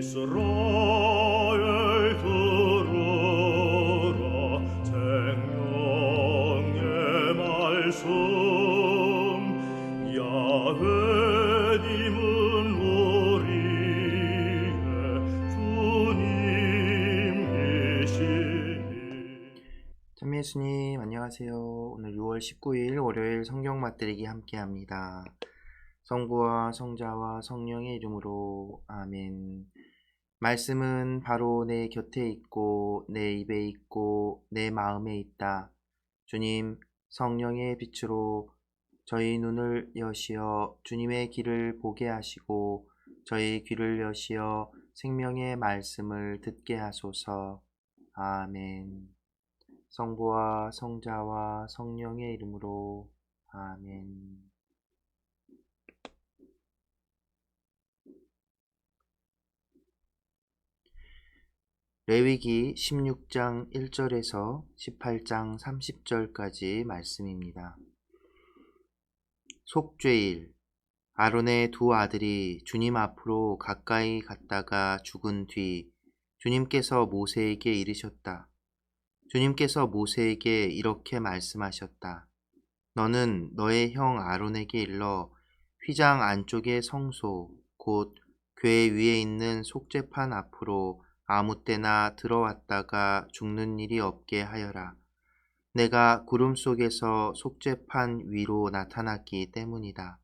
이스라엘 들으라 생명의 말씀 야훼님은 우리의 주님이시니. 참 예수님 안녕하세요. 오늘 6월 19일 월요일 성경 맛들이기 함께합니다. 성부와 성자와 성령의 이름으로 아멘. 말씀은 바로 내 곁에 있고 내 입에 있고 내 마음에 있다. 주님 성령의 빛으로 저희 눈을 여시어 주님의 길을 보게 하시고 저희 귀를 여시어 생명의 말씀을 듣게 하소서. 아멘. 성부와 성자와 성령의 이름으로 아멘. 레위기 16장 1절에서 18장 30절까지 말씀입니다. 속죄일. 아론의 두 아들이 주님 앞으로 가까이 갔다가 죽은 뒤 주님께서 모세에게 이르셨다. 주님께서 모세에게 이렇게 말씀하셨다. 너는 너의 형 아론에게 일러 휘장 안쪽의 성소 곧 궤 위에 있는 속죄판 앞으로 아무 때나 들어왔다가 죽는 일이 없게 하여라. 내가 구름 속에서 속죄판 위로 나타났기 때문이다.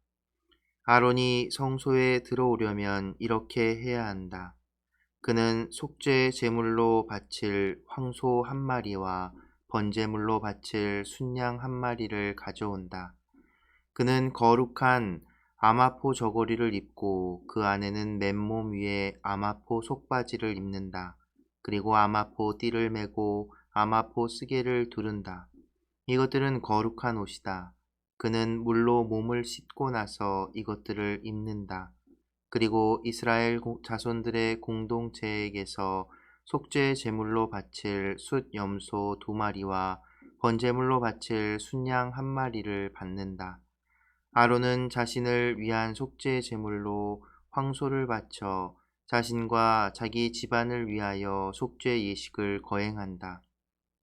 아론이 성소에 들어오려면 이렇게 해야 한다. 그는 속죄 제물로 바칠 황소 한 마리와 번제물로 바칠 순양 한 마리를 가져온다. 그는 거룩한 아마포 저고리를 입고 그 안에는 맨몸 위에 아마포 속바지를 입는다. 그리고 아마포 띠를 메고 아마포 쓰개를 두른다. 이것들은 거룩한 옷이다. 그는 물로 몸을 씻고 나서 이것들을 입는다. 그리고 이스라엘 자손들의 공동체에게서 속죄 제물로 바칠 숫 염소 2마리와 번제물로 바칠 순양 1마리를 받는다. 아론은 자신을 위한 속죄 제물로 황소를 바쳐 자신과 자기 집안을 위하여 속죄 예식을 거행한다.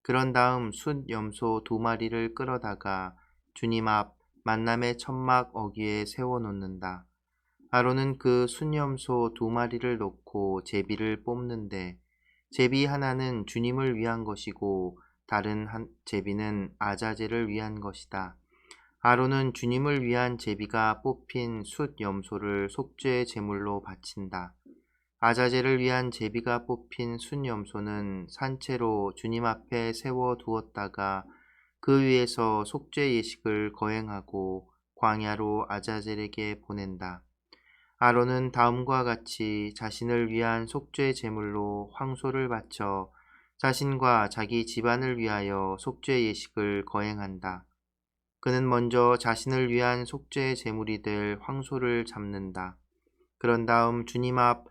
그런 다음 숫 염소 2마리를 끌어다가 주님 앞 만남의 천막 어귀에 세워놓는다. 아론은 그 순염소 2마리를 놓고 제비를 뽑는데 제비 하나는 주님을 위한 것이고 다른 제비는 아자제를 위한 것이다. 아론은 주님을 위한 제비가 뽑힌 숫 염소를 속죄 제물로 바친다. 아자제를 위한 제비가 뽑힌 순 염소는 산채로 주님 앞에 세워 두었다가 그 위에서 속죄 예식을 거행하고 광야로 아자젤에게 보낸다. 아론은 다음과 같이 자신을 위한 속죄 제물로 황소를 바쳐 자신과 자기 집안을 위하여 속죄 예식을 거행한다. 그는 먼저 자신을 위한 속죄 제물이 될 황소를 잡는다. 그런 다음 주님 앞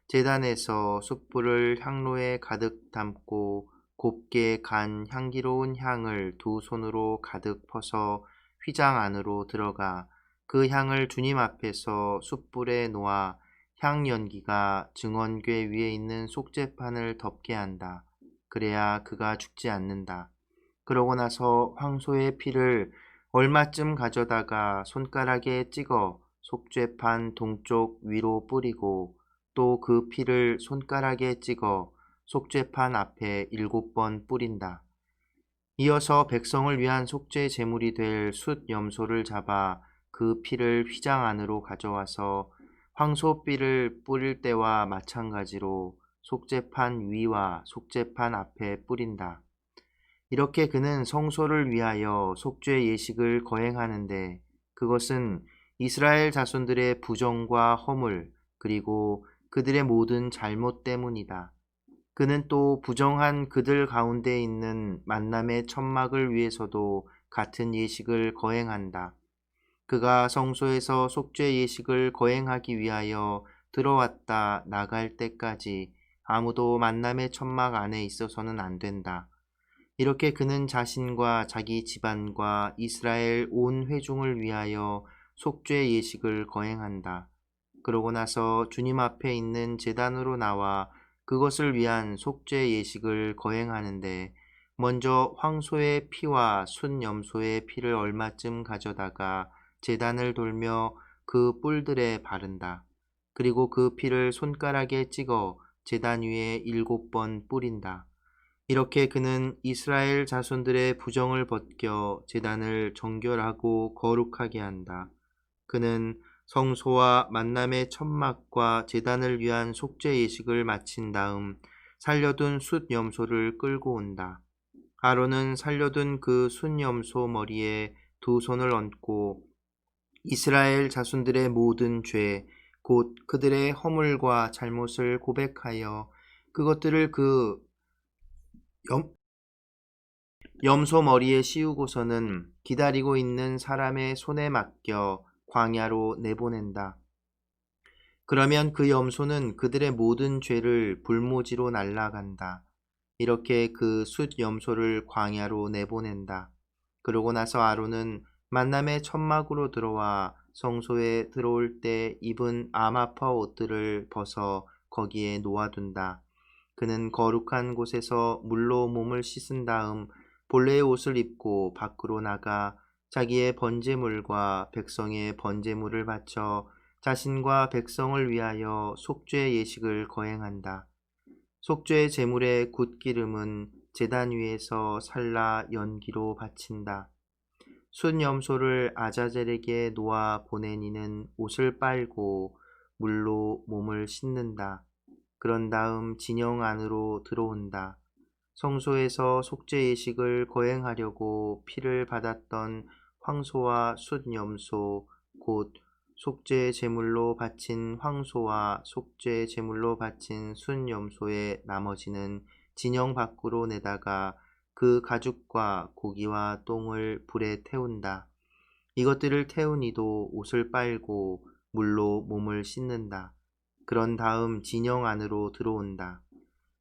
제단에서 숯불을 향로에 가득 담고 곱게 간 향기로운 향을 2손으로 가득 퍼서 휘장 안으로 들어가 그 향을 주님 앞에서 숯불에 놓아 향 연기가 증언궤 위에 있는 속죄판을 덮게 한다. 그래야 그가 죽지 않는다. 그러고 나서 황소의 피를 얼마쯤 가져다가 손가락에 찍어 속죄판 동쪽 위로 뿌리고 또 그 피를 손가락에 찍어 속죄판 앞에 7번 뿌린다. 이어서 백성을 위한 속죄 제물이 될 숫 염소를 잡아 그 피를 휘장 안으로 가져와서 황소피를 뿌릴 때와 마찬가지로 속죄판 위와 속죄판 앞에 뿌린다. 이렇게 그는 성소를 위하여 속죄 예식을 거행하는데 그것은 이스라엘 자손들의 부정과 허물 그리고 그들의 모든 잘못 때문이다. 그는 또 부정한 그들 가운데 있는 만남의 천막을 위해서도 같은 예식을 거행한다. 그가 성소에서 속죄 예식을 거행하기 위하여 들어왔다 나갈 때까지 아무도 만남의 천막 안에 있어서는 안 된다. 이렇게 그는 자신과 자기 집안과 이스라엘 온 회중을 위하여 속죄 예식을 거행한다. 그러고 나서 주님 앞에 있는 제단으로 나와 그것을 위한 속죄 예식을 거행하는데 먼저 황소의 피와 순 염소의 피를 얼마쯤 가져다가 제단을 돌며 그 뿔들에 바른다. 그리고 그 피를 손가락에 찍어 제단 위에 7번 뿌린다. 이렇게 그는 이스라엘 자손들의 부정을 벗겨 제단을 정결하고 거룩하게 한다. 그는 성소와 만남의 천막과 제단을 위한 속죄 예식을 마친 다음 살려둔 숫 염소를 끌고 온다. 아론은 살려둔 그 숫 염소 머리에 두 손을 얹고 이스라엘 자손들의 모든 죄, 곧 그들의 허물과 잘못을 고백하여 그것들을 그 염소 머리에 씌우고서는 기다리고 있는 사람의 손에 맡겨 광야로 내보낸다. 그러면 그 염소는 그들의 모든 죄를 불모지로 날아간다. 이렇게 그 숫 염소를 광야로 내보낸다. 그러고 나서 아론은 만남의 천막으로 들어와 성소에 들어올 때 입은 아마파 옷들을 벗어 거기에 놓아둔다. 그는 거룩한 곳에서 물로 몸을 씻은 다음 본래의 옷을 입고 밖으로 나가 자기의 번제물과 백성의 번제물을 바쳐 자신과 백성을 위하여 속죄 예식을 거행한다. 속죄 제물의 굿기름은 제단 위에서 살라 연기로 바친다. 순 염소를 아자젤에게 놓아 보낸 이는 옷을 빨고 물로 몸을 씻는다. 그런 다음 진영 안으로 들어온다. 성소에서 속죄 예식을 거행하려고 피를 받았던 황소와 숫 염소 곧 속죄 제물로 바친 황소와 속죄 제물로 바친 순 염소의 나머지는 진영 밖으로 내다가 그 가죽과 고기와 똥을 불에 태운다. 이것들을 태운 이도 옷을 빨고 물로 몸을 씻는다. 그런 다음 진영 안으로 들어온다.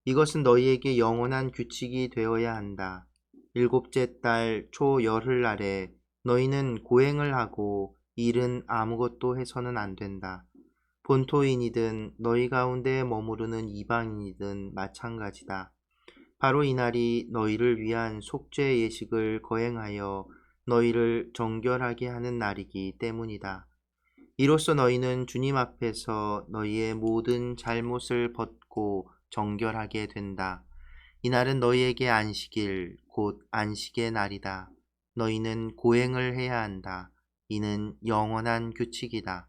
이것은 너희에게 영원한 규칙이 되어야 한다. 7째 달 초 열흘날에 너희는 고행을 하고 일은 아무것도 해서는 안 된다. 본토인이든 너희 가운데 머무르는 이방인이든 마찬가지다. 바로 이날이 너희를 위한 속죄 예식을 거행하여 너희를 정결하게 하는 날이기 때문이다. 이로써 너희는 주님 앞에서 너희의 모든 잘못을 벗고 정결하게 된다. 이날은 너희에게 안식일, 곧 안식의 날이다. 너희는 고행을 해야 한다. 이는 영원한 규칙이다.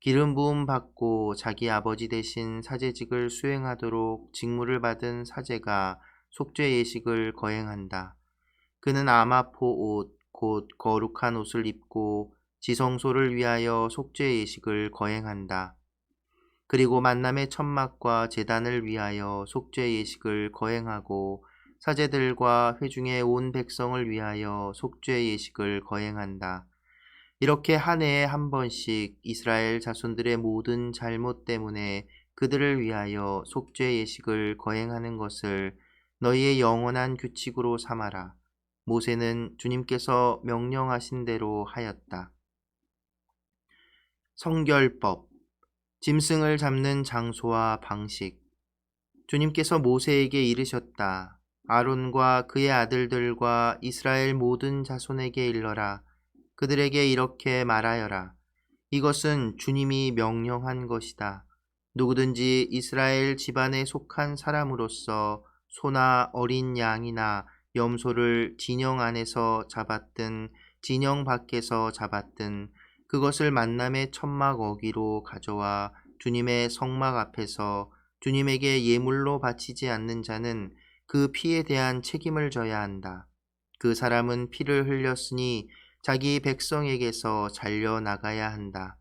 기름 부음 받고 자기 아버지 대신 사제직을 수행하도록 직무를 받은 사제가 속죄 예식을 거행한다. 그는 아마포 옷, 곧 거룩한 옷을 입고 지성소를 위하여 속죄 예식을 거행한다. 그리고 만남의 천막과 제단을 위하여 속죄 예식을 거행하고 사제들과 회중의 온 백성을 위하여 속죄 예식을 거행한다. 이렇게 한 해에 한 번씩 이스라엘 자손들의 모든 잘못 때문에 그들을 위하여 속죄 예식을 거행하는 것을 너희의 영원한 규칙으로 삼아라. 모세는 주님께서 명령하신 대로 하였다. 성결법, 짐승을 잡는 장소와 방식. 주님께서 모세에게 이르셨다. 아론과 그의 아들들과 이스라엘 모든 자손에게 일러라. 그들에게 이렇게 말하여라. 이것은 주님이 명령한 것이다. 누구든지 이스라엘 집안에 속한 사람으로서 소나 어린 양이나 염소를 진영 안에서 잡았든 진영 밖에서 잡았든 그것을 만남의 천막 어귀로 가져와 주님의 성막 앞에서 주님에게 예물로 바치지 않는 자는 그 피에 대한 책임을 져야 한다. 그 사람은 피를 흘렸으니 자기 백성에게서 잘려 나가야 한다.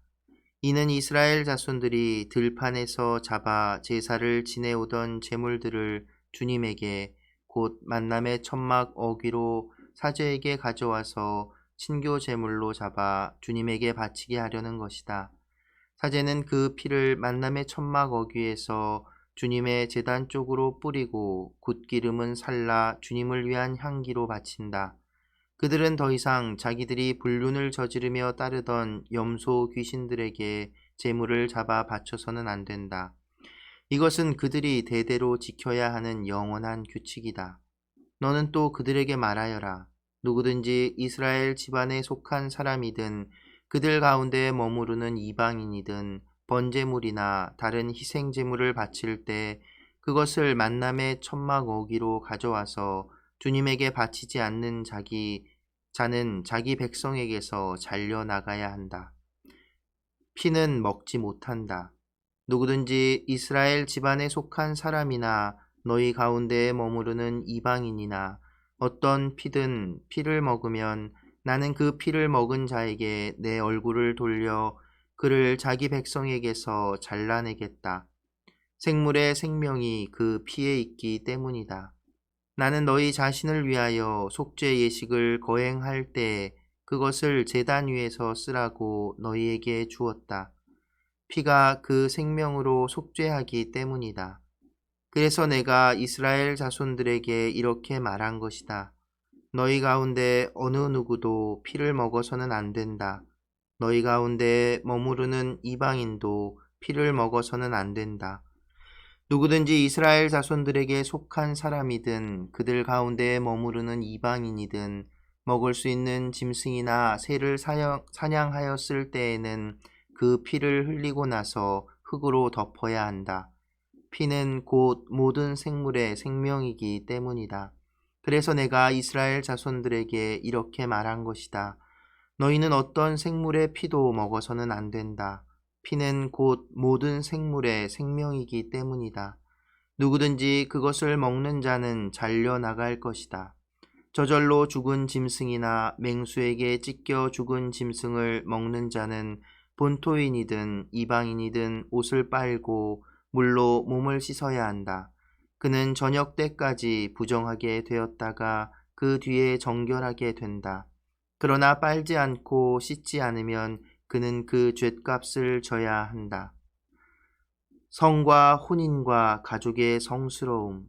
이는 이스라엘 자손들이 들판에서 잡아 제사를 지내오던 제물들을 주님에게 곧 만남의 천막 어귀로 사제에게 가져와서 친교 제물로 잡아 주님에게 바치게 하려는 것이다. 사제는 그 피를 만남의 천막 어귀에서 주님의 제단 쪽으로 뿌리고 굿기름은 살라 주님을 위한 향기로 바친다. 그들은 더 이상 자기들이 불륜을 저지르며 따르던 염소 귀신들에게 제물을 잡아 바쳐서는 안 된다. 이것은 그들이 대대로 지켜야 하는 영원한 규칙이다. 너는 또 그들에게 말하여라. 누구든지 이스라엘 집안에 속한 사람이든 그들 가운데 머무르는 이방인이든 번제물이나 다른 희생제물을 바칠 때 그것을 만남의 천막 어기로 가져와서 주님에게 바치지 않는 자는 자기 백성에게서 잘려나가야 한다. 피는 먹지 못한다. 누구든지 이스라엘 집안에 속한 사람이나 너희 가운데에 머무르는 이방인이나 어떤 피든 피를 먹으면 나는 그 피를 먹은 자에게 내 얼굴을 돌려 그를 자기 백성에게서 잘라내겠다. 생물의 생명이 그 피에 있기 때문이다. 나는 너희 자신을 위하여 속죄 예식을 거행할 때 그것을 제단 위에서 쓰라고 너희에게 주었다. 피가 그 생명으로 속죄하기 때문이다. 그래서 내가 이스라엘 자손들에게 이렇게 말한 것이다. 너희 가운데 어느 누구도 피를 먹어서는 안 된다. 너희 가운데 머무르는 이방인도 피를 먹어서는 안 된다. 누구든지 이스라엘 자손들에게 속한 사람이든 그들 가운데 머무르는 이방인이든 먹을 수 있는 짐승이나 새를 사냥하였을 때에는 그 피를 흘리고 나서 흙으로 덮어야 한다. 피는 곧 모든 생물의 생명이기 때문이다. 그래서 내가 이스라엘 자손들에게 이렇게 말한 것이다. 너희는 어떤 생물의 피도 먹어서는 안 된다. 피는 곧 모든 생물의 생명이기 때문이다. 누구든지 그것을 먹는 자는 잘려나갈 것이다. 저절로 죽은 짐승이나 맹수에게 찢겨 죽은 짐승을 먹는 자는 본토인이든 이방인이든 옷을 빨고 물로 몸을 씻어야 한다. 그는 저녁 때까지 부정하게 되었다가 그 뒤에 정결하게 된다. 그러나 빨지 않고 씻지 않으면 그는 그 죗값을 져야 한다. 성과 혼인과 가족의 성스러움.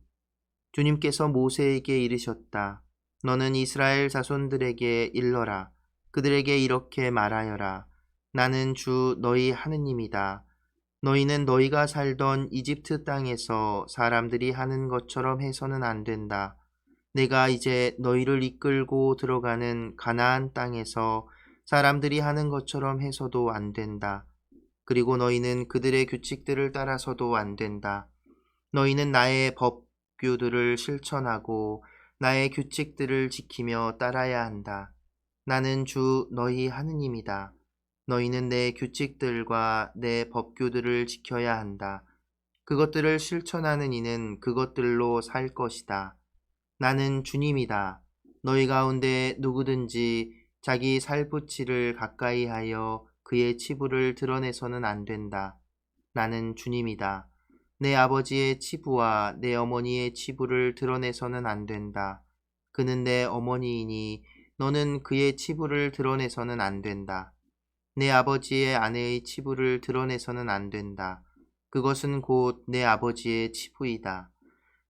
주님께서 모세에게 이르셨다. 너는 이스라엘 자손들에게 일러라. 그들에게 이렇게 말하여라. 나는 주 너희 하느님이다. 너희는 너희가 살던 이집트 땅에서 사람들이 하는 것처럼 해서는 안 된다. 내가 이제 너희를 이끌고 들어가는 가나안 땅에서 사람들이 하는 것처럼 해서도 안 된다. 그리고 너희는 그들의 규칙들을 따라서도 안 된다. 너희는 나의 법규들을 실천하고 나의 규칙들을 지키며 따라야 한다. 나는 주 너희 하느님이다. 너희는 내 규칙들과 내 법규들을 지켜야 한다. 그것들을 실천하는 이는 그것들로 살 것이다. 나는 주님이다. 너희 가운데 누구든지 자기 살붙이를 가까이 하여 그의 치부를 드러내서는 안 된다. 나는 주님이다. 내 아버지의 치부와 내 어머니의 치부를 드러내서는 안 된다. 그는 내 어머니이니 너는 그의 치부를 드러내서는 안 된다. 내 아버지의 아내의 치부를 드러내서는 안 된다. 그것은 곧 내 아버지의 치부이다.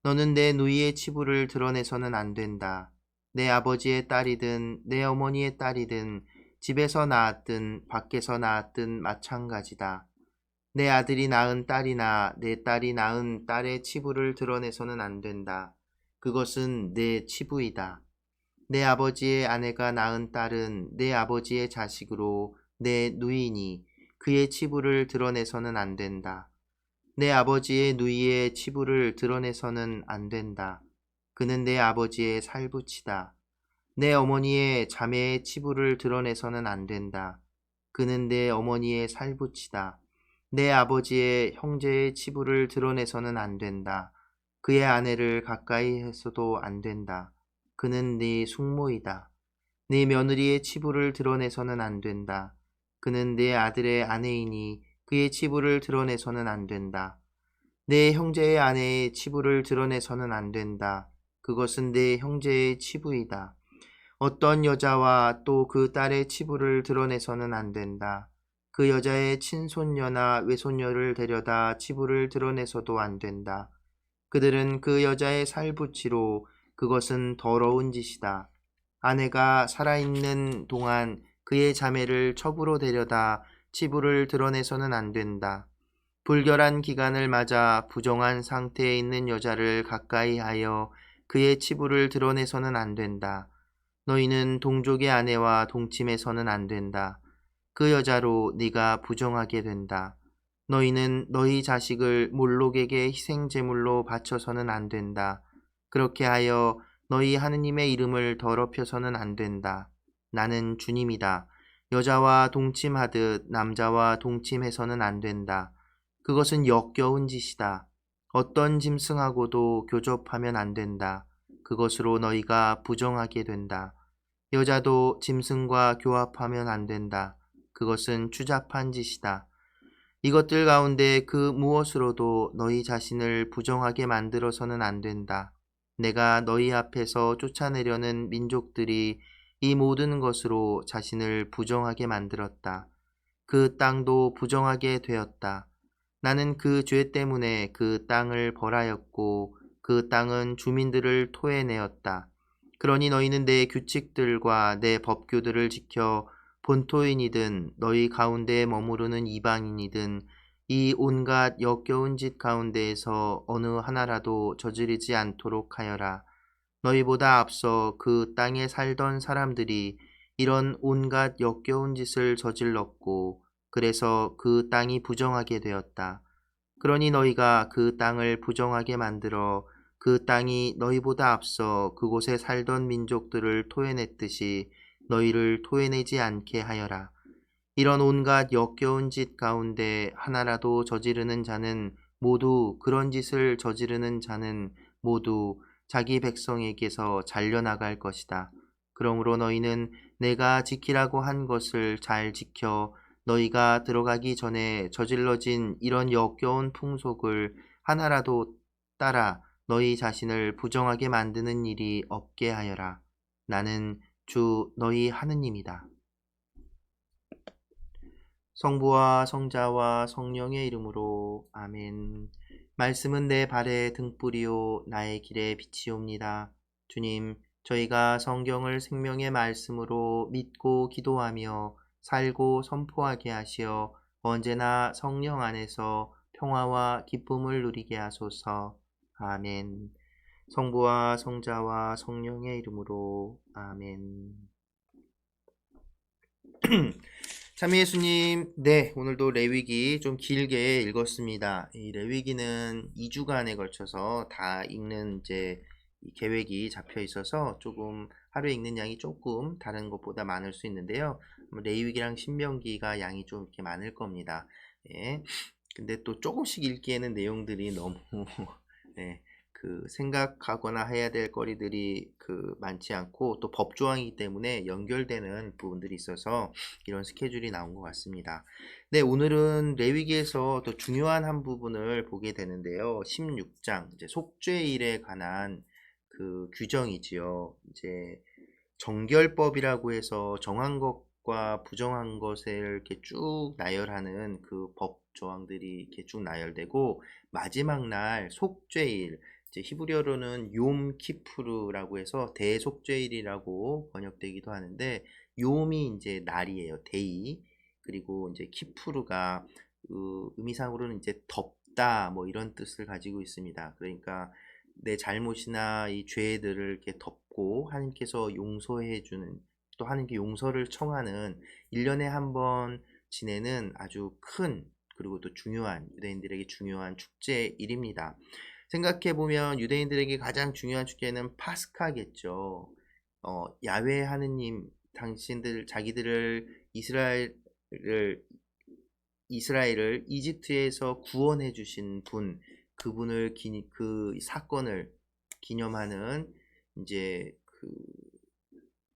너는 내 누이의 치부를 드러내서는 안 된다. 내 아버지의 딸이든 내 어머니의 딸이든 집에서 낳았든 밖에서 낳았든 마찬가지다. 내 아들이 낳은 딸이나 내 딸이 낳은 딸의 치부를 드러내서는 안 된다. 그것은 내 치부이다. 내 아버지의 아내가 낳은 딸은 내 아버지의 자식으로 내 누이니 그의 치부를 드러내서는 안 된다. 내 아버지의 누이의 치부를 드러내서는 안 된다. 그는 내 아버지의 살붙이다. 내 어머니의 자매의 치부를 드러내서는 안 된다. 그는 내 어머니의 살붙이다. 내 아버지의 형제의 치부를 드러내서는 안 된다. 그의 아내를 가까이 해서도 안 된다. 그는 네 숙모이다. 네 며느리의 치부를 드러내서는 안 된다. 그는 내 아들의 아내이니 그의 치부를 드러내서는 안 된다. 내 형제의 아내의 치부를 드러내서는 안 된다. 그것은 내 형제의 치부이다. 어떤 여자와 또 그 딸의 치부를 드러내서는 안 된다. 그 여자의 친손녀나 외손녀를 데려다 치부를 드러내서도 안 된다. 그들은 그 여자의 살붙이로 그것은 더러운 짓이다. 아내가 살아있는 동안 그의 자매를 첩으로 데려다 치부를 드러내서는 안 된다. 불결한 기간을 맞아 부정한 상태에 있는 여자를 가까이 하여 그의 치부를 드러내서는 안 된다. 너희는 동족의 아내와 동침해서는 안 된다. 그 여자로 네가 부정하게 된다. 너희는 너희 자식을 몰록에게 희생 제물로 바쳐서는 안 된다. 그렇게 하여 너희 하느님의 이름을 더럽혀서는 안 된다. 나는 주님이다. 여자와 동침하듯 남자와 동침해서는 안 된다. 그것은 역겨운 짓이다. 어떤 짐승하고도 교접하면 안 된다. 그것으로 너희가 부정하게 된다. 여자도 짐승과 교합하면 안 된다. 그것은 추잡한 짓이다. 이것들 가운데 그 무엇으로도 너희 자신을 부정하게 만들어서는 안 된다. 내가 너희 앞에서 쫓아내려는 민족들이 이 모든 것으로 자신을 부정하게 만들었다. 그 땅도 부정하게 되었다. 나는 그 죄 때문에 그 땅을 벌하였고 그 땅은 주민들을 토해내었다. 그러니 너희는 내 규칙들과 내 법규들을 지켜 본토인이든 너희 가운데에 머무르는 이방인이든 이 온갖 역겨운 짓 가운데에서 어느 하나라도 저지르지 않도록 하여라. 너희보다 앞서 그 땅에 살던 사람들이 이런 온갖 역겨운 짓을 저질렀고 그래서 그 땅이 부정하게 되었다. 그러니 너희가 그 땅을 부정하게 만들어 그 땅이 너희보다 앞서 그곳에 살던 민족들을 토해냈듯이 너희를 토해내지 않게 하여라. 이런 온갖 역겨운 짓 가운데 하나라도 저지르는 자는 모두 그런 짓을 저지르는 자는 모두 자기 백성에게서 잘려나갈 것이다. 그러므로 너희는 내가 지키라고 한 것을 잘 지켜 너희가 들어가기 전에 저질러진 이런 역겨운 풍속을 하나라도 따라 너희 자신을 부정하게 만드는 일이 없게 하여라. 나는 주 너희 하느님이다. 성부와 성자와 성령의 이름으로 아멘. 말씀은 내 발의 등불이요 나의 길에 빛이옵니다. 주님, 저희가 성경을 생명의 말씀으로 믿고 기도하며 살고 선포하게 하시어 언제나 성령 안에서 평화와 기쁨을 누리게 하소서. 아멘. 성부와 성자와 성령의 이름으로 아멘. 참 예수님, 네, 오늘도 레위기 좀 길게 읽었습니다. 이 레위기는 2주간에 걸쳐서 다 읽는 이제 이 계획이 잡혀 있어서 조금 하루에 읽는 양이 조금 다른 것보다 많을 수 있는데요. 레위기랑 신명기가 양이 좀 이렇게 많을 겁니다. 예. 근데 또 조금씩 읽기에는 내용들이 너무 네, 생각하거나 해야 될 거리들이 많지 않고 또 법조항이기 때문에 연결되는 부분들이 있어서 이런 스케줄이 나온 것 같습니다. 네, 오늘은 레위기에서 더 중요한 한 부분을 보게 되는데요. 16장 이제 속죄일에 관한 규정이지요. 이제 정결법이라고 해서 정한 것과 부정한 것을 이렇게 쭉 나열하는 그 법 조항들이 이렇게 쭉 나열되고 마지막 날 속죄일 이제 히브리어로는 욤 키푸르라고 해서 대속죄일이라고 번역되기도 하는데 욤이 이제 날이에요. 데이. 그리고 이제 키푸르가 의미상으로는 이제 덮다 뭐 이런 뜻을 가지고 있습니다. 그러니까 내 잘못이나 이 죄들을 이렇게 덮고 하나님께서 용서해 주는 또 하나님께 용서를 청하는 1년에 한 번 지내는 아주 큰 그리고 또 중요한 유대인들에게 중요한 축제일입니다. 생각해보면 유대인들에게 가장 중요한 축제는 파스카겠죠. 야훼 하느님 당신들 자기들을 이스라엘을 이집트에서 구원해 주신 분 그분을 그 사건을 기념하는 이제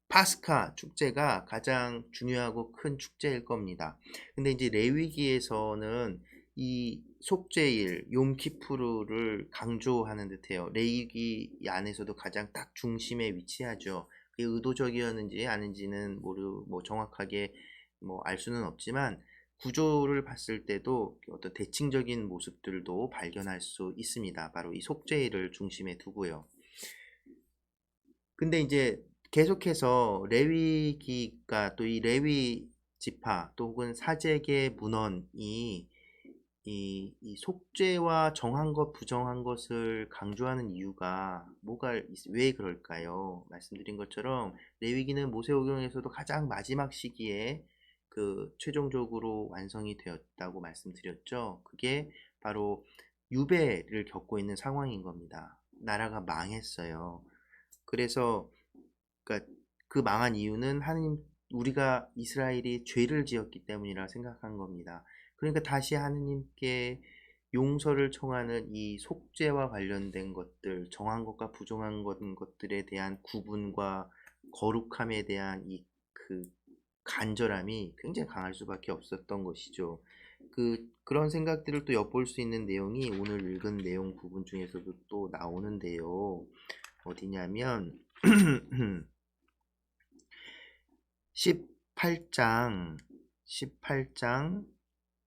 파스카 축제가 가장 중요하고 큰 축제일 겁니다. 근데 이제 레위기에서는 이 속죄일 욤키푸르를 강조하는 듯해요. 레위기 안에서도 가장 딱 중심에 위치하죠. 그게 의도적이었는지 아닌지는 정확하게 알 수는 없지만 구조를 봤을 때도 어떤 대칭적인 모습들도 발견할 수 있습니다. 바로 이 속죄일을 중심에 두고요. 근데 이제 계속해서 레위기가 또 이 레위 지파 또 혹은 사제계 문헌이 이 속죄와 정한 것, 부정한 것을 강조하는 이유가 왜 그럴까요? 말씀드린 것처럼 레위기는 모세오경에서도 가장 마지막 시기에 그 최종적으로 완성이 되었다고 말씀드렸죠. 그게 바로 유배를 겪고 있는 상황인 겁니다. 나라가 망했어요. 그래서 그러니까 그 망한 이유는 우리가 이스라엘이 죄를 지었기 때문이라 생각한 겁니다. 그러니까 다시 하느님께 용서를 청하는 이 속죄와 관련된 것들, 정한 것과 부정한 것들에 대한 구분과 거룩함에 대한 그 간절함이 굉장히 강할 수밖에 없었던 것이죠. 그런 생각들을 또 엿볼 수 있는 내용이 오늘 읽은 내용 부분 중에서도 또 나오는데요. 어디냐면 18장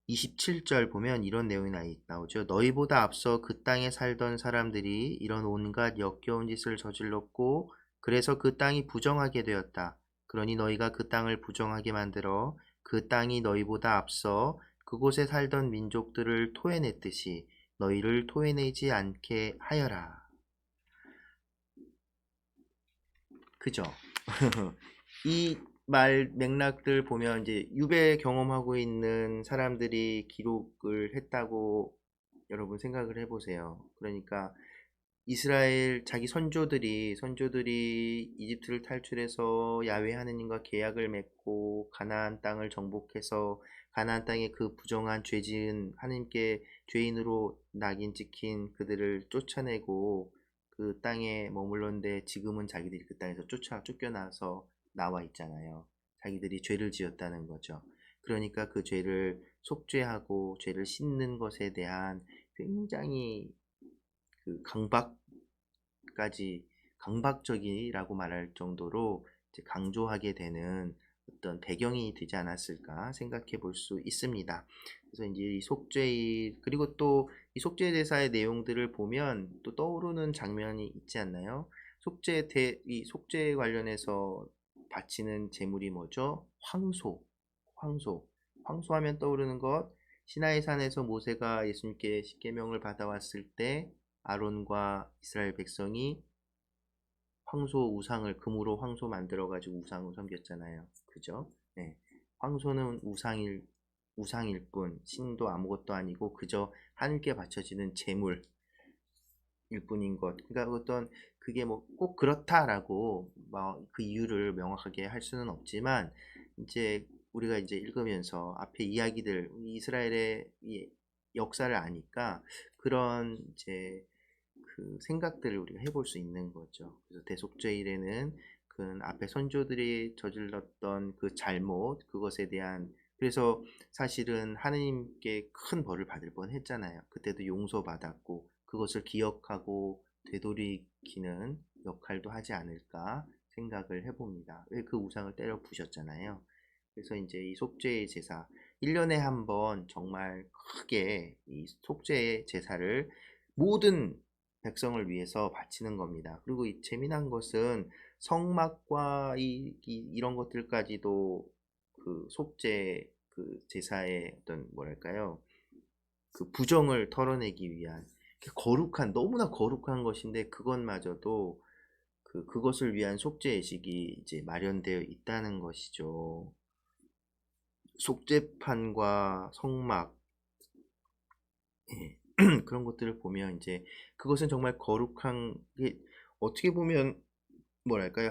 27절 보면 이런 내용이 나오죠. 너희보다 앞서 그 땅에 살던 사람들이 이런 온갖 역겨운 짓을 저질렀고 그래서 그 땅이 부정하게 되었다. 그러니 너희가 그 땅을 부정하게 만들어 그 땅이 너희보다 앞서 그곳에 살던 민족들을 토해냈듯이 너희를 토해내지 않게 하여라. 그죠? 이 말 맥락들 보면 이제 유배 경험하고 있는 사람들이 기록을 했다고 여러분 생각을 해보세요. 그러니까 이스라엘 자기 선조들이 이집트를 탈출해서 야훼 하느님과 계약을 맺고 가나안 땅을 정복해서 가나안 땅에 그 부정한 죄 지은 하느님께 죄인으로 낙인 찍힌 그들을 쫓아내고 그 땅에 머물렀는데 지금은 자기들이 그 땅에서 쫓겨나서 나와 있잖아요. 자기들이 죄를 지었다는 거죠. 그러니까 그 죄를 속죄하고 죄를 씻는 것에 대한 굉장히 그 강박적이라고 말할 정도로 이제 강조하게 되는 어떤 배경이 되지 않았을까 생각해 볼 수 있습니다. 그래서 이제 이 속죄 그리고 또 이 속죄 제사의 내용들을 보면 또 떠오르는 장면이 있지 않나요? 이 속죄 관련해서 바치는 제물이 뭐죠? 황소하면 떠오르는 것 시나이 산에서 모세가 예수님께 십계명을 받아왔을 때 아론과 이스라엘 백성이 황소 우상을 금으로 황소 만들어 가지고 우상을 섬겼잖아요. 그죠? 네. 황소는 우상일 뿐 신도 아무것도 아니고 그저 하늘께 바쳐지는 제물일 뿐인 것. 그러니까 어떤 그게 뭐 꼭 그렇다라고 그 이유를 명확하게 할 수는 없지만 이제 우리가 이제 읽으면서 앞에 이야기들 이스라엘의 역사를 아니까 그런 이제 그 생각들을 우리가 해볼 수 있는 거죠. 그래서 대속죄일에는 그 앞에 선조들이 저질렀던 그 잘못 그것에 대한 그래서 사실은 하느님께 큰 벌을 받을 뻔했잖아요. 그때도 용서받았고 그것을 기억하고 되돌이키는 역할도 하지 않을까 생각을 해봅니다. 왜 그 우상을 때려 부셨잖아요. 그래서 이제 이 속죄의 제사 1년에 한 번 정말 크게 이 속죄의 제사를 모든 백성을 위해서 바치는 겁니다. 그리고 이 재미난 것은 성막과 이런 것들까지도 그 속죄 그 제사의 어떤 뭐랄까요? 그 부정을 털어내기 위한 너무나 거룩한 것인데 그것마저도 그것을 위한 속죄 의식이 이제 마련되어 있다는 것이죠. 속죄판과 성막 예. 그런 것들을 보면 이제 그것은 정말 거룩한 게 어떻게 보면 뭐랄까요?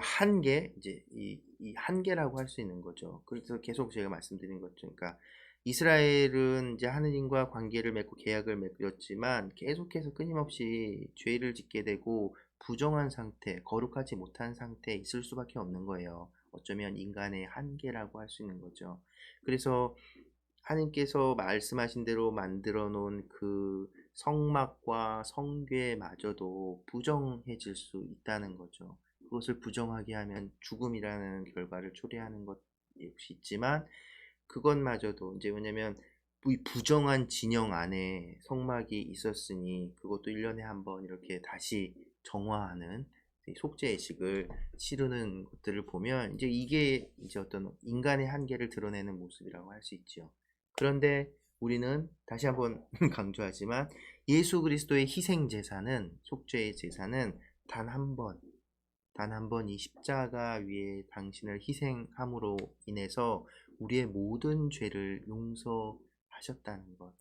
이제 이 한계라고 할 수 있는 거죠. 그래서 계속 제가 말씀드린 거죠. 그러니까 이스라엘은 이제 하느님과 관계를 맺고 계약을 맺었지만 계속해서 끊임없이 죄를 짓게 되고 부정한 상태, 거룩하지 못한 상태에 있을 수밖에 없는 거예요. 어쩌면 인간의 한계라고 할 수 있는 거죠. 그래서 하느님께서 말씀하신 대로 만들어 놓은 그 성막과 성궤마저도 부정해질 수 있다는 거죠. 그것을 부정하게 하면 죽음이라는 결과를 초래하는 것 역시 있지만 그것마저도 이제 왜냐면 이 부정한 진영 안에 성막이 있었으니 그것도 1년에 한 번 이렇게 다시 정화하는 속죄의식을 치르는 것들을 보면 이제 이게 이제 어떤 인간의 한계를 드러내는 모습이라고 할 수 있죠. 그런데 우리는 다시 한번 강조하지만 예수 그리스도의 희생 제사는 속죄의 제사는 단 한 번 이 십자가 위에 당신을 희생함으로 인해서 우리의 모든 죄를 용서하셨다는 것.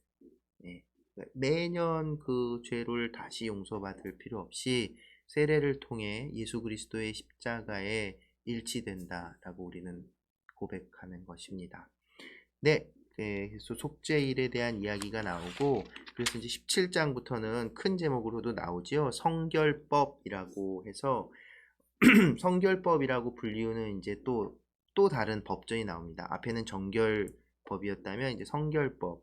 예. 매년 그 죄를 다시 용서받을 필요 없이 세례를 통해 예수 그리스도의 십자가에 일치된다라고 우리는 고백하는 것입니다. 네, 그래서 속죄일에 대한 이야기가 나오고, 그래서 이제 17장부터는 큰 제목으로도 나오지요. 성결법이라고 해서 성결법이라고 불리우는 이제 또 다른 법전이 나옵니다. 앞에는 정결법이었다면 이제 성결법.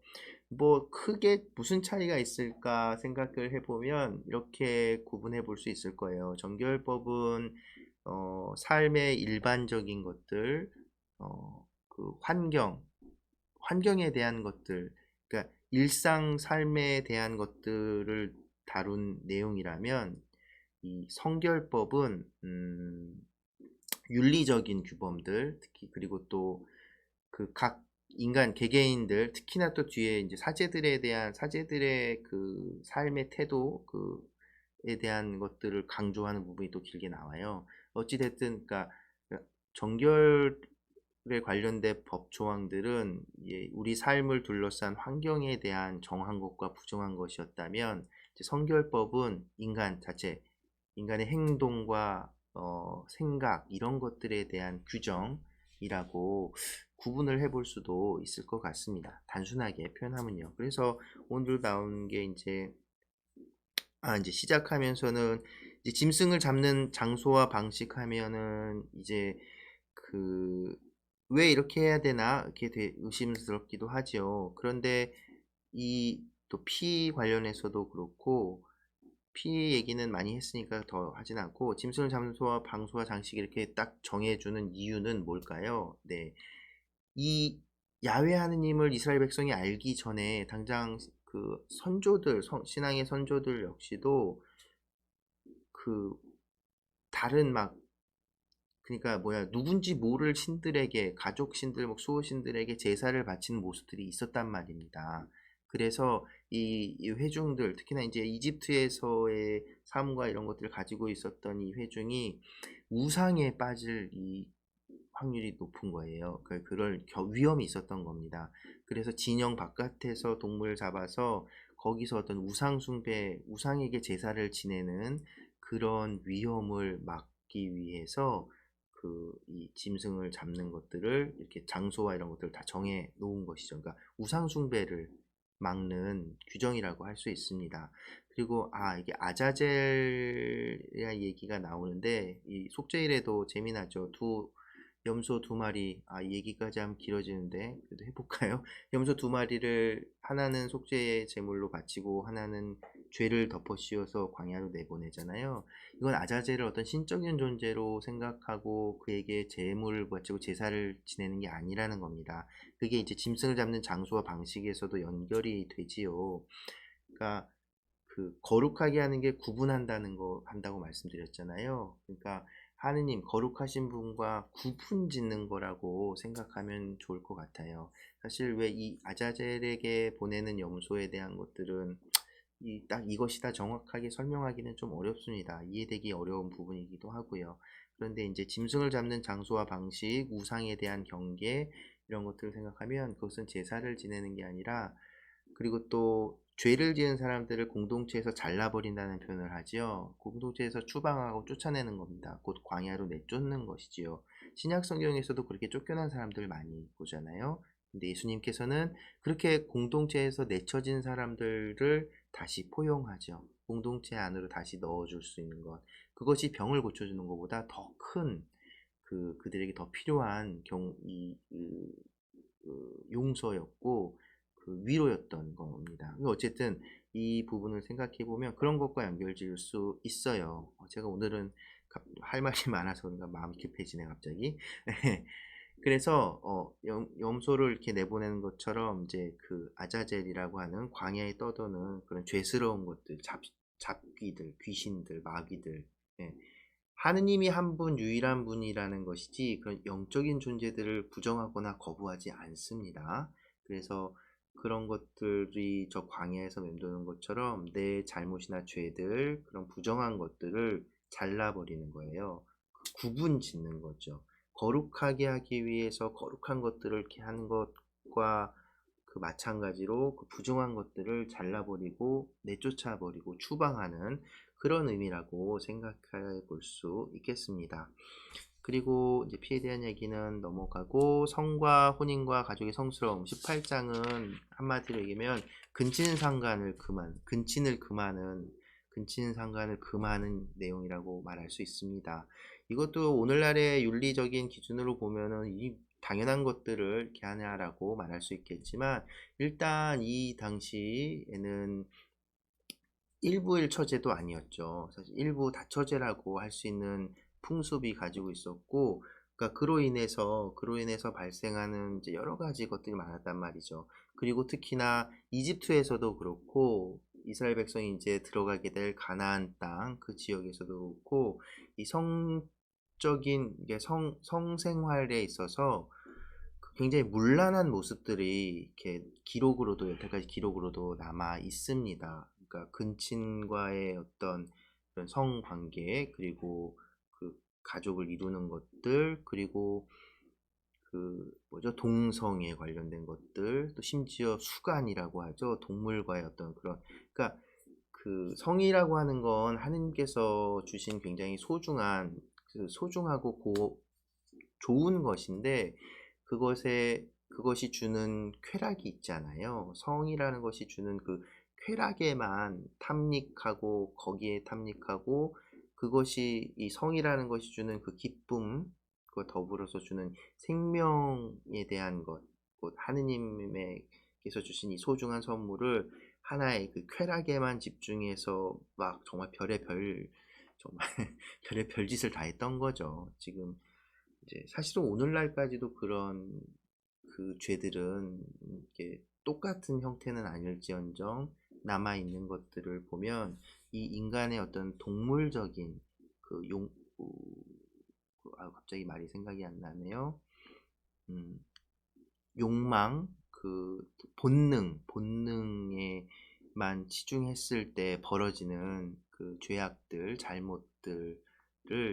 뭐 크게 무슨 차이가 있을까 생각을 해보면 이렇게 구분해 볼 수 있을 거예요. 정결법은 삶의 일반적인 것들, 그 환경에 대한 것들, 그러니까 일상 삶에 대한 것들을 다룬 내용이라면 이 성결법은 윤리적인 규범들, 특히 그리고 또 그 각 인간 개개인들, 특히나 또 뒤에 이제 사제들의 그 삶의 태도 그에 대한 것들을 강조하는 부분이 또 길게 나와요. 어찌 됐든 그러니까 정결에 관련된 법 조항들은 우리 삶을 둘러싼 환경에 대한 정한 것과 부정한 것이었다면 이제 성결법은 인간 자체, 인간의 행동과 생각 이런 것들에 대한 규정이라고 구분을 해볼 수도 있을 것 같습니다. 단순하게 표현하면요. 그래서 오늘 나온 게 이제 이제 시작하면서는 이제 짐승을 잡는 장소와 방식 하면은 이제 그 왜 이렇게 해야 되나 이렇게 의심스럽기도 하죠. 그런데 이 또 피 관련해서도 그렇고 피 얘기는 많이 했으니까 더 하진 않고 짐승을 잡는 소와 방수와 장식 이렇게 딱 정해주는 이유는 뭘까요? 네, 이 야훼 하느님을 이스라엘 백성이 알기 전에 당장 그 선조들 신앙의 선조들 역시도 그 다른 막 그러니까 누군지 모를 신들에게 가족 신들 뭐 수호 신들에게 제사를 바치는 모습들이 있었단 말입니다. 그래서 이 회중들 특히나 이제 이집트에서의 삶과 이런 것들을 가지고 있었던 이 회중이 우상에 빠질 이 확률이 높은 거예요. 그럴 위험이 있었던 겁니다. 그래서 진영 바깥에서 동물을 잡아서 거기서 어떤 우상에게 제사를 지내는 그런 위험을 막기 위해서 이 짐승을 잡는 것들을 이렇게 장소와 이런 것들을 다 정해 놓은 것이죠. 그러니까 우상 숭배를 막는 규정이라고 할 수 있습니다. 그리고 이게 아자젤이야 얘기가 나오는데 이 속죄일에도 재미나죠. 염소 두 마리, 이 얘기까지 하면 길어지는데 그래도 해볼까요? 염소 두 마리를 하나는 속죄의 제물로 바치고 하나는 죄를 덮어 씌워서 광야로 내보내잖아요. 이건 아자젤을 어떤 신적인 존재로 생각하고 그에게 제물을 바치고 제사를 지내는 게 아니라는 겁니다. 그게 이제 짐승을 잡는 장소와 방식에서도 연결이 되지요. 그러니까 그 거룩하게 하는 게 한다고 말씀드렸잖아요. 그러니까 하느님 거룩하신 분과 구분 짓는 거라고 생각하면 좋을 것 같아요. 사실 왜 이 아자젤에게 보내는 염소에 대한 것들은 딱 이것이다 정확하게 설명하기는 좀 어렵습니다. 이해되기 어려운 부분이기도 하고요. 그런데 이제 짐승을 잡는 장소와 방식, 우상에 대한 경계 이런 것들을 생각하면 그것은 제사를 지내는 게 아니라 그리고 또 죄를 지은 사람들을 공동체에서 잘라버린다는 표현을 하지요. 공동체에서 추방하고 쫓아내는 겁니다. 곧 광야로 내쫓는 것이지요. 신약 성경에서도 그렇게 쫓겨난 사람들 많이 보잖아요. 근데 예수님께서는 그렇게 공동체에서 내쳐진 사람들을 다시 포용하죠. 공동체 안으로 다시 넣어줄 수 있는 것. 그것이 병을 고쳐주는 것보다 더 큰 그들에게 더 필요한 용서였고 위로였던 겁니다. 어쨌든 이 부분을 생각해 보면 그런 것과 연결지을 수 있어요. 제가 오늘은 할 말이 많아서 그런가 마음이 급해지네 갑자기. 그래서 염소를 이렇게 내보내는 것처럼 이제 그 아자젤이라고 하는 광야에 떠도는 그런 죄스러운 것들, 잡귀들, 귀신들, 마귀들, 예, 하느님이 한 분 유일한 분이라는 것이지 그런 영적인 존재들을 부정하거나 거부하지 않습니다. 그래서 그런 것들이 저 광야에서 맴도는 것처럼 내 잘못이나 죄들, 그런 부정한 것들을 잘라버리는 거예요. 구분 짓는 거죠. 거룩하게 하기 위해서 거룩한 것들을 이렇게 하는 것과 그 마찬가지로 그 부정한 것들을 잘라버리고 내쫓아버리고 추방하는 그런 의미라고 생각해 볼 수 있겠습니다. 그리고 이제 피에 대한 얘기는 넘어가고 성과 혼인과 가족의 성스러움 18장은 한마디로 얘기하면 근친상간을 금하는 내용이라고 말할 수 있습니다. 이것도 오늘날의 윤리적인 기준으로 보면은 이 당연한 것들을 이렇게 하냐라고 말할 수 있겠지만 일단 이 당시에는 일부일 처제도 아니었죠. 사실 일부 다처제라고 할 수 있는 풍습이 가지고 있었고, 그러니까 그로 인해서 발생하는 이제 여러 가지 것들이 많았단 말이죠. 그리고 특히나 이집트에서도 그렇고, 이스라엘 백성이 이제 들어가게 될 가나안 땅 그 지역에서도 그렇고, 이 성적인 이게 성생활에 있어서 굉장히 문란한 모습들이 이렇게 여태까지 기록으로도 남아 있습니다. 그러니까 근친과의 어떤 그런 성관계, 그리고 그 가족을 이루는 것들, 그리고 동성에 관련된 것들, 또 심지어 수간이라고 하죠. 동물과의 어떤 그런, 그러니까 그 성이라고 하는 건 하느님께서 주신 굉장히 소중하고 좋은 것인데, 그것이 주는 쾌락이 있잖아요. 성이라는 것이 주는 그 쾌락에만 탐닉하고, 거기에 탐닉하고, 그것이 이 성이라는 것이 주는 그 기쁨, 그 더불어서 주는 생명에 대한 것, 곧 하느님께서 주신 이 소중한 선물을 하나의 그 쾌락에만 집중해서 막 정말 정말 별의 별짓을 다 했던 거죠. 지금 이제 사실은 오늘날까지도 그런 그 죄들은 이렇게 똑같은 형태는 아닐지언정 남아 있는 것들을 보면 이 인간의 어떤 동물적인 그 갑자기 말이 생각이 안 나네요. 욕망, 그 본능에만 치중했을 때 벌어지는 그 죄악들, 잘못들을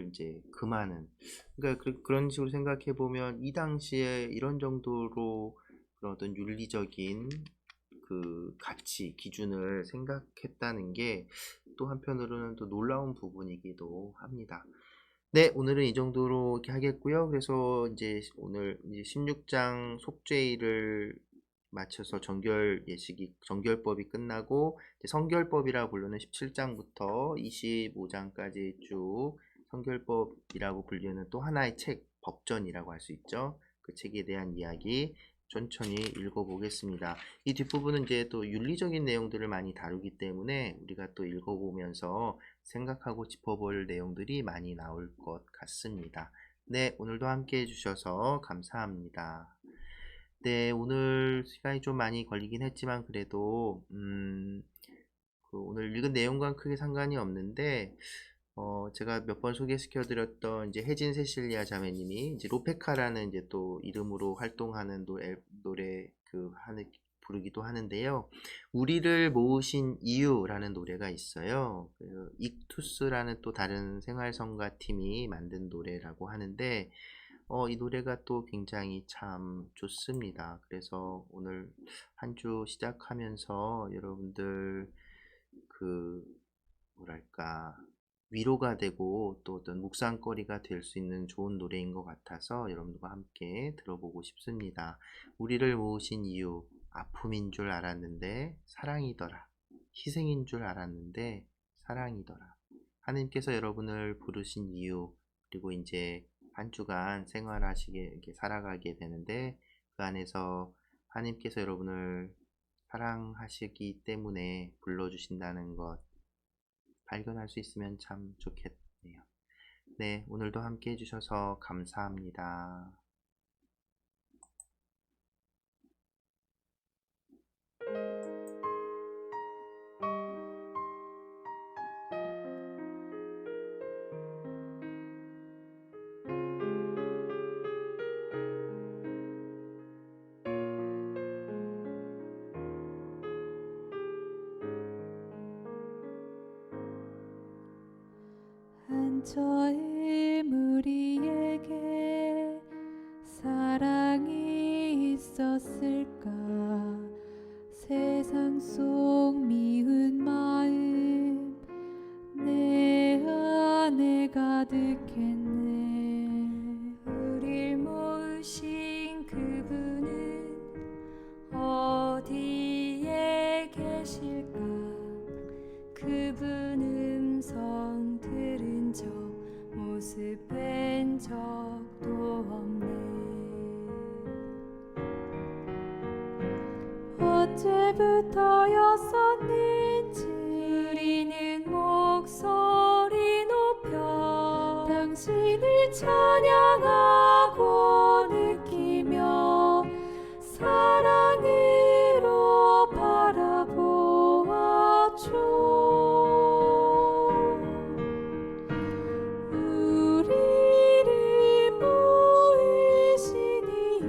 이제 금하는. 그러니까 그런 식으로 생각해 보면 이 당시에 이런 정도로 그런 어떤 윤리적인 그 가치, 기준을 생각했다는 게 또 한편으로는 또 놀라운 부분이기도 합니다. 네, 오늘은 이 정도로 이렇게 하겠고요. 그래서 이제 오늘 이제 16장 속죄일을 맞춰서 정결법이 끝나고 이제 성결법이라고 부르는 17장부터 25장까지 쭉 성결법이라고 불리는 또 하나의 책, 법전이라고 할 수 있죠. 그 책에 대한 이야기 천천히 읽어보겠습니다. 이 뒷부분은 이제 또 윤리적인 내용들을 많이 다루기 때문에 우리가 또 읽어보면서 생각하고 짚어볼 내용들이 많이 나올 것 같습니다. 네, 오늘도 함께 해주셔서 감사합니다. 네, 오늘 시간이 좀 많이 걸리긴 했지만 그래도 오늘 읽은 내용과는 크게 상관이 없는데 제가 몇 번 소개시켜드렸던 이제 혜진 세실리아 자매님이 이제 로페카라는 이제 또 이름으로 활동하는 노래 부르기도 하는데요. 우리를 모으신 이유라는 노래가 있어요. 익투스라는 또 다른 생활성가 팀이 만든 노래라고 하는데 이 노래가 또 굉장히 참 좋습니다. 그래서 오늘 한 주 시작하면서 여러분들 뭐랄까 위로가 되고 또 어떤 묵상거리가 될 수 있는 좋은 노래인 것 같아서 여러분들과 함께 들어보고 싶습니다. 우리를 모으신 이유, 아픔인 줄 알았는데 사랑이더라. 희생인 줄 알았는데 사랑이더라. 하나님께서 여러분을 부르신 이유, 그리고 이제 한 주간 이렇게 살아가게 되는데 그 안에서 하나님께서 여러분을 사랑하시기 때문에 불러주신다는 것 발견할 수 있으면 참 좋겠네요. 네, 오늘도 함께 해주셔서 감사합니다. 우리에게 사랑이 있었을까? 세상 속 미운 마음 내 안에 가득했네. 우릴 모으신 그분은 어디에 계실까? 그분 음성 들은 적 모습 뵌 적도 없네. 언제부터였었는지 우리는 목소리 높여 당신을 찬양하고 느끼며 사랑으로 바라보았죠. 우리를 모으신 이유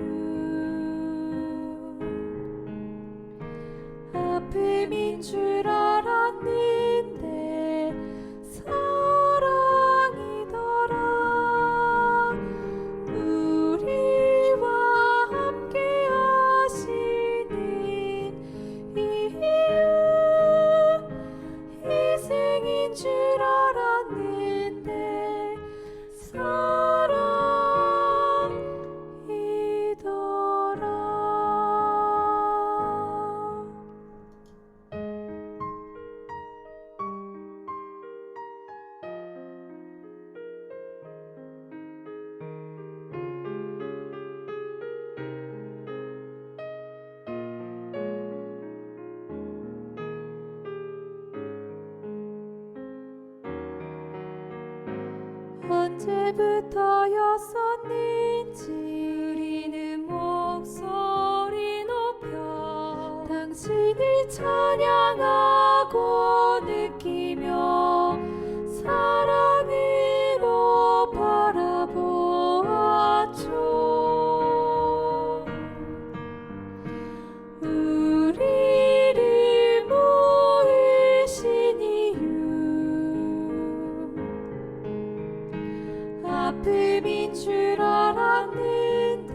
아픔인 줄 알았는데 사랑이더라. 우리와 함께 하시는 이유 희생인 줄 알았는데 사랑이더라. 언제부터였었는지 우리는 목소리 높여 당신을 찬양하고 느끼며 사랑으로 바라보았죠. 우리를 모으신 이유 아픔인 줄 알았는데